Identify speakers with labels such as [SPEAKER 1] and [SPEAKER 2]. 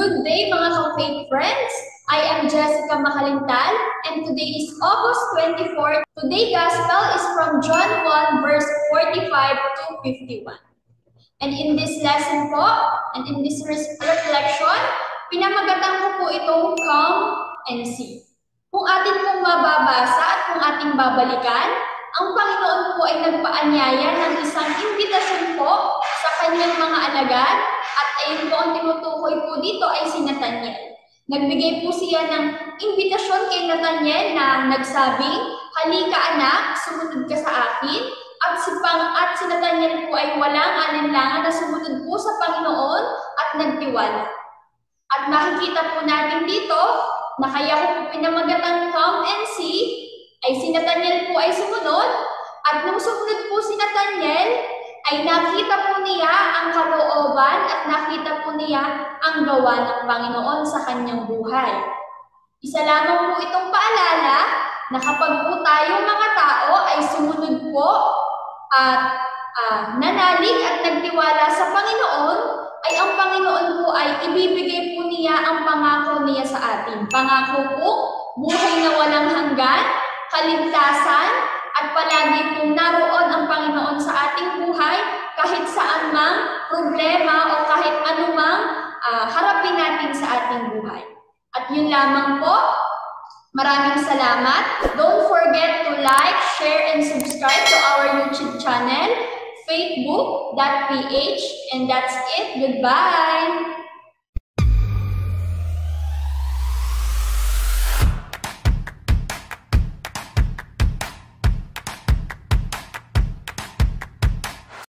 [SPEAKER 1] Good day mga ka-faith friends! I am Jessica Makalintal and today is August 24. Today's Gospel is from John 1 verse 45 to 51. And in this lesson po, and in this reflection, pinamagatan ko po itong Come and See. Kung atin pong mababasa at kung ating babalikan, ang Panginoon po ay nagpaanyaya ng isang imbitasyon po sa kanyang mga alagad at ayun po ang tinutukoy po dito ay si Nathanael. Nagbigay po siya ng imbitasyon kay Nathanael na nagsabing, "Halika anak, sumunod ka sa akin." At si Nathanael po ay walang alinlangan na sumunod po sa Panginoon at nagtiwala. At nakikita po natin dito na kaya ko po pinamagatang Come and See ay si Nathanael po ay sumunod at nung sumunod po si Nathanael ay nakita po niya ang kalooban at nakita po niya ang gawa ng Panginoon sa kanyang buhay. Isa lamang po itong paalala na kapag po tayong mga tao ay sumunod po at nanalig at nagtiwala sa Panginoon, ay ang Panginoon po ay ibibigay po niya ang pangako niya sa atin. Pangako po, buhay na walang hanggan, kaligtasan, at palagi pong naroon ang Panginoon sa ating buhay kahit saan mang problema o kahit anumang harapin natin sa ating buhay. At yun lamang po. Maraming salamat. Don't forget to like, share, and subscribe to our YouTube channel, faithbook.ph. And that's it. Goodbye!